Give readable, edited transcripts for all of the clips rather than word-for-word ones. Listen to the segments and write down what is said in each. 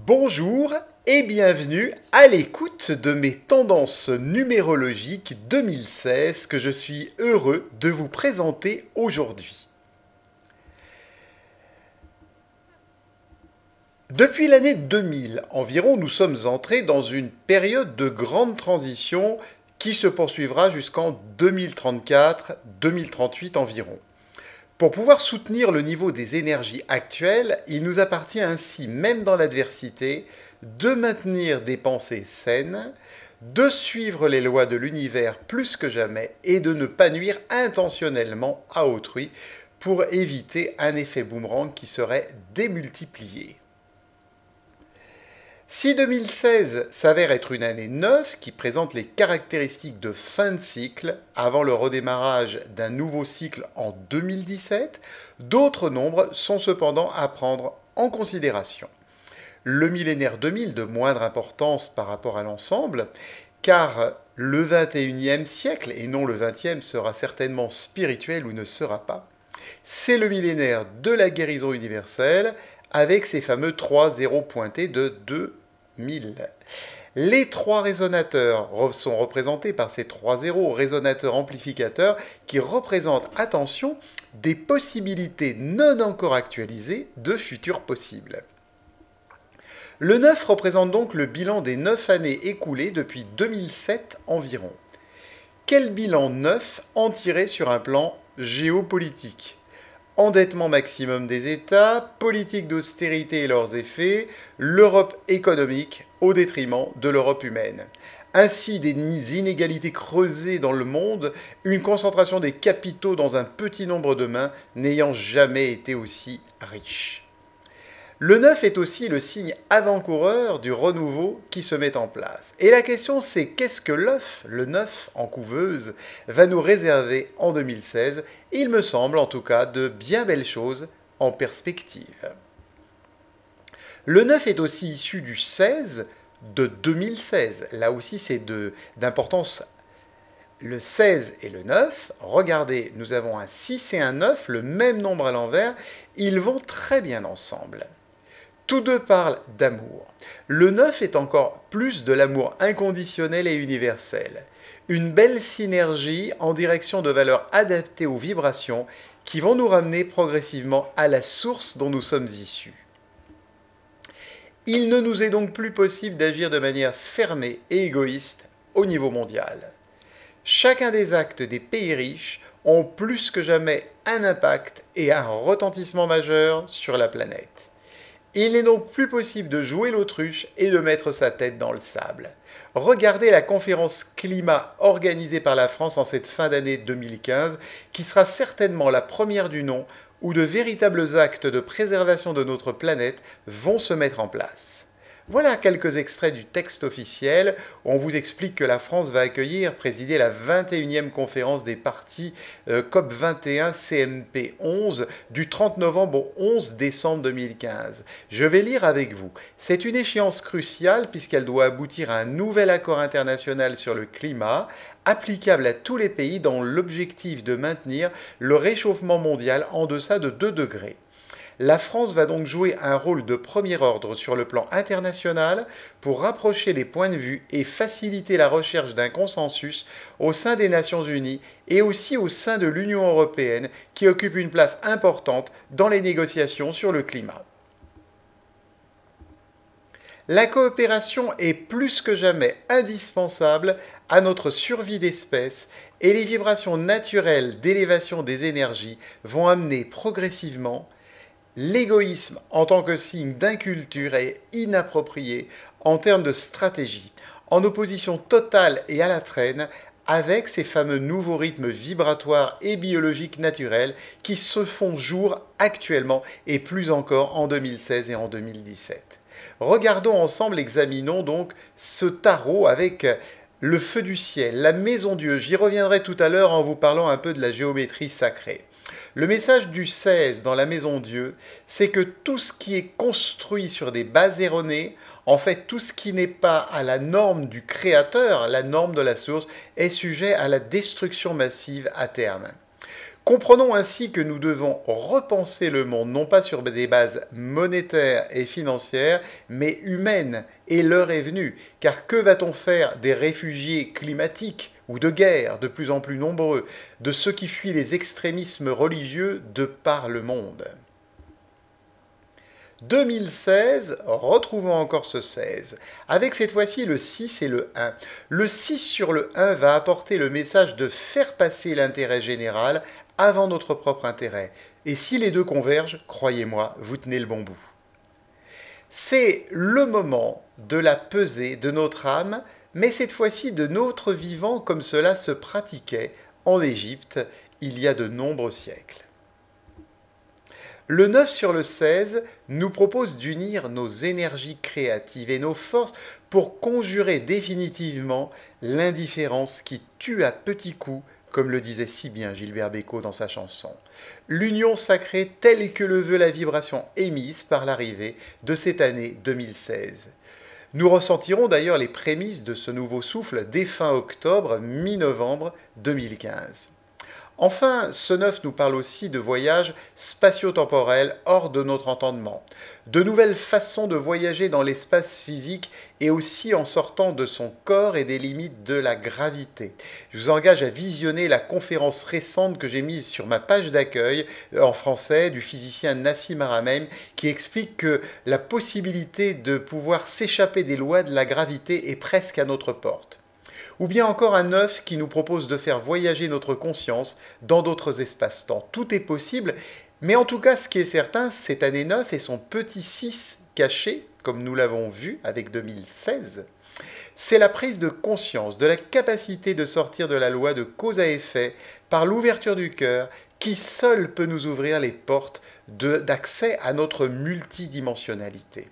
Bonjour et bienvenue à l'écoute de mes tendances numérologiques 2016 que je suis heureux de vous présenter aujourd'hui. Depuis l'année 2000 environ, nous sommes entrés dans une période de grande transition qui se poursuivra jusqu'en 2034-2038 environ. Pour pouvoir soutenir le niveau des énergies actuelles, il nous appartient ainsi, même dans l'adversité, de maintenir des pensées saines, de suivre les lois de l'univers plus que jamais et de ne pas nuire intentionnellement à autrui pour éviter un effet boomerang qui serait démultiplié. Si 2016 s'avère être une année neuve qui présente les caractéristiques de fin de cycle avant le redémarrage d'un nouveau cycle en 2017, d'autres nombres sont cependant à prendre en considération. Le millénaire 2000 de moindre importance par rapport à l'ensemble, car le 21e siècle, et non le 20e, sera certainement spirituel ou ne sera pas. C'est le millénaire de la guérison universelle avec ses fameux 3 zéros pointés de 2000. Les trois résonateurs sont représentés par ces 3 zéros, résonateurs amplificateurs, qui représentent, attention, des possibilités non encore actualisées de futurs possibles. Le 9 représente donc le bilan des 9 années écoulées depuis 2007 environ. Quel bilan 9 en tirer sur un plan géopolitique ? Endettement maximum des États, politique d'austérité et leurs effets, l'Europe économique au détriment de l'Europe humaine. Ainsi, des inégalités creusées dans le monde, une concentration des capitaux dans un petit nombre de mains n'ayant jamais été aussi riche. Le 9 est aussi le signe avant-coureur du renouveau qui se met en place. Et la question c'est qu'est-ce que l'œuf, le 9 en couveuse, va nous réserver en 2016 ? Il me semble en tout cas de bien belles choses en perspective. Le 9 est aussi issu du 16 de 2016. Là aussi c'est d'importance. Le 16 et le 9, regardez, nous avons un 6 et un 9, le même nombre à l'envers, ils vont très bien ensemble. Tous deux parlent d'amour. Le 9 est encore plus de l'amour inconditionnel et universel. Une belle synergie en direction de valeurs adaptées aux vibrations qui vont nous ramener progressivement à la source dont nous sommes issus. Il ne nous est donc plus possible d'agir de manière fermée et égoïste au niveau mondial. Chacun des actes des pays riches ont plus que jamais un impact et un retentissement majeur sur la planète. Il n'est donc plus possible de jouer l'autruche et de mettre sa tête dans le sable. Regardez la conférence climat organisée par la France en cette fin d'année 2015, qui sera certainement la première du nom où de véritables actes de préservation de notre planète vont se mettre en place. Voilà quelques extraits du texte officiel où on vous explique que la France va accueillir, présider la 21e conférence des parties COP21 CMP 11 du 30 novembre au 11 décembre 2015. Je vais lire avec vous. C'est une échéance cruciale puisqu'elle doit aboutir à un nouvel accord international sur le climat applicable à tous les pays dans l'objectif de maintenir le réchauffement mondial en deçà de 2 degrés. La France va donc jouer un rôle de premier ordre sur le plan international pour rapprocher les points de vue et faciliter la recherche d'un consensus au sein des Nations Unies et aussi au sein de l'Union européenne qui occupe une place importante dans les négociations sur le climat. La coopération est plus que jamais indispensable à notre survie d'espèce et les vibrations naturelles d'élévation des énergies vont amener progressivement l'égoïsme en tant que signe d'inculture est inapproprié en termes de stratégie, en opposition totale et à la traîne avec ces fameux nouveaux rythmes vibratoires et biologiques naturels qui se font jour actuellement et plus encore en 2016 et en 2017. Regardons ensemble, examinons donc ce tarot avec le feu du ciel, la maison Dieu. J'y reviendrai tout à l'heure en vous parlant un peu de la géométrie sacrée. Le message du 16 dans la maison Dieu, c'est que tout ce qui est construit sur des bases erronées, en fait tout ce qui n'est pas à la norme du créateur, la norme de la source, est sujet à la destruction massive à terme. Comprenons ainsi que nous devons repenser le monde non pas sur des bases monétaires et financières, mais humaines, et l'heure est venue, car que va-t-on faire des réfugiés climatiques ou de guerre de plus en plus nombreux, de ceux qui fuient les extrémismes religieux de par le monde ? 2016, retrouvons encore ce 16, avec cette fois-ci le 6 et le 1. Le 6 sur le 1 va apporter le message de faire passer l'intérêt général avant notre propre intérêt. Et si les deux convergent, croyez-moi, vous tenez le bon bout. C'est le moment de la pesée de notre âme, mais cette fois-ci de notre vivant comme cela se pratiquait en Égypte il y a de nombreux siècles. Le 9 sur le 16 nous propose d'unir nos énergies créatives et nos forces pour conjurer définitivement l'indifférence qui tue à petits coups, comme le disait si bien Gilbert Bécaud dans sa chanson. L'union sacrée telle que le veut la vibration émise par l'arrivée de cette année 2016. Nous ressentirons d'ailleurs les prémices de ce nouveau souffle dès fin octobre, mi-novembre 2015. Enfin, ce 9 nous parle aussi de voyages spatio-temporels hors de notre entendement, de nouvelles façons de voyager dans l'espace physique et aussi en sortant de son corps et des limites de la gravité. Je vous engage à visionner la conférence récente que j'ai mise sur ma page d'accueil en français du physicien Nassim Haramein qui explique que la possibilité de pouvoir s'échapper des lois de la gravité est presque à notre porte. Ou bien encore un 9 qui nous propose de faire voyager notre conscience dans d'autres espaces-temps. Tout est possible, mais en tout cas, ce qui est certain, cette année 9 et son petit 6 caché, comme nous l'avons vu avec 2016, c'est la prise de conscience de la capacité de sortir de la loi de cause à effet par l'ouverture du cœur qui seule peut nous ouvrir les portes d'accès à notre multidimensionnalité.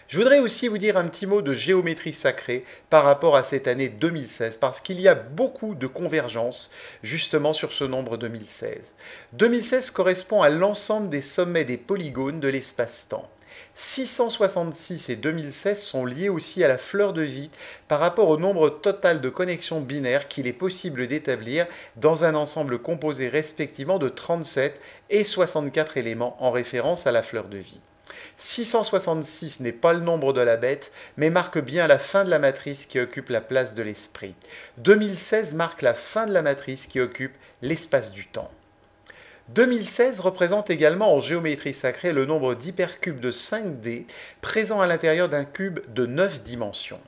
Je voudrais aussi vous dire un petit mot de géométrie sacrée par rapport à cette année 2016, parce qu'il y a beaucoup de convergences justement sur ce nombre 2016. 2016 correspond à l'ensemble des sommets des polygones de l'espace-temps. 666 et 2016 sont liés aussi à la fleur de vie par rapport au nombre total de connexions binaires qu'il est possible d'établir dans un ensemble composé respectivement de 37 et 64 éléments en référence à la fleur de vie. 666 n'est pas le nombre de la bête, mais marque bien la fin de la matrice qui occupe la place de l'esprit. 2016 marque la fin de la matrice qui occupe l'espace du temps. 2016 représente également en géométrie sacrée le nombre d'hypercubes de 5D présents à l'intérieur d'un cube de 9 dimensions.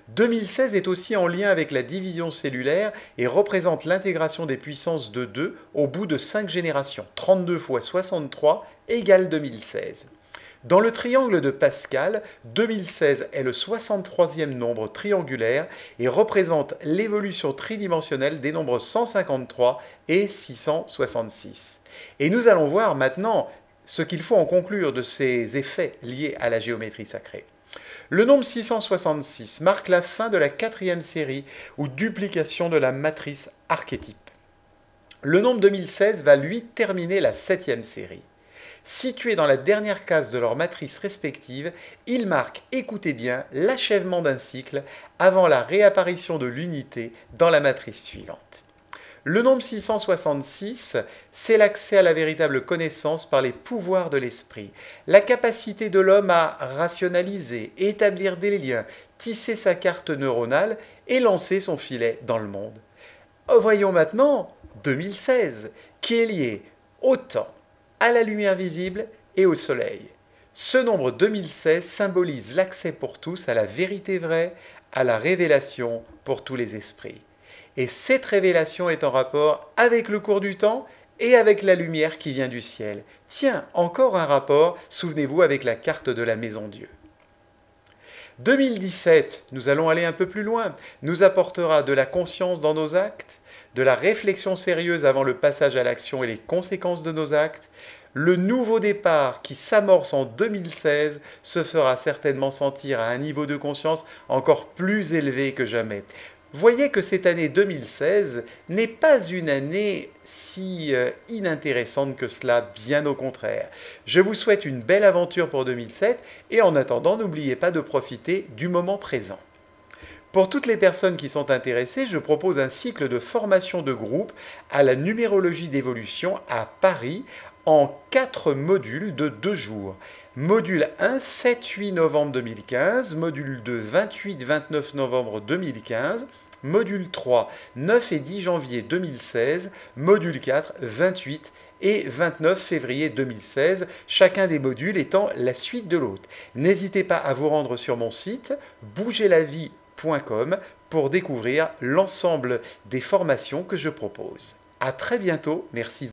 2016 est aussi en lien avec la division cellulaire et représente l'intégration des puissances de 2 au bout de 5 générations. 32 fois 63 égale 2016. Dans le triangle de Pascal, 2016 est le 63e nombre triangulaire et représente l'évolution tridimensionnelle des nombres 153 et 666. Et nous allons voir maintenant ce qu'il faut en conclure de ces effets liés à la géométrie sacrée. Le nombre 666 marque la fin de la 4e série ou duplication de la matrice archétype. Le nombre 2016 va lui terminer la 7e série. Situés dans la dernière case de leur matrice respective, ils marquent, écoutez bien, l'achèvement d'un cycle avant la réapparition de l'unité dans la matrice suivante. Le nombre 666, c'est l'accès à la véritable connaissance par les pouvoirs de l'esprit, la capacité de l'homme à rationaliser, établir des liens, tisser sa carte neuronale et lancer son filet dans le monde. Voyons maintenant 2016, qui est lié au temps, à la lumière visible et au soleil. Ce nombre 2016 symbolise l'accès pour tous à la vérité vraie, à la révélation pour tous les esprits. Et cette révélation est en rapport avec le cours du temps et avec la lumière qui vient du ciel. Tiens, encore un rapport, souvenez-vous, avec la carte de la Maison Dieu. 2017, nous allons aller un peu plus loin, nous apportera de la conscience dans nos actes, de la réflexion sérieuse avant le passage à l'action et les conséquences de nos actes. Le nouveau départ qui s'amorce en 2016 se fera certainement sentir à un niveau de conscience encore plus élevé que jamais. Voyez que cette année 2016 n'est pas une année si inintéressante que cela, bien au contraire. Je vous souhaite une belle aventure pour 2007 et en attendant, n'oubliez pas de profiter du moment présent. Pour toutes les personnes qui sont intéressées, je propose un cycle de formation de groupe à la numérologie d'évolution à Paris en 4 modules de 2 jours. Module 1, 7-8 novembre 2015, module 2, 28-29 novembre 2015, module 3, 9 et 10 janvier 2016, module 4, 28 et 29 février 2016, chacun des modules étant la suite de l'autre. N'hésitez pas à vous rendre sur mon site bougerlavie.com pour découvrir l'ensemble des formations que je propose. À très bientôt, merci.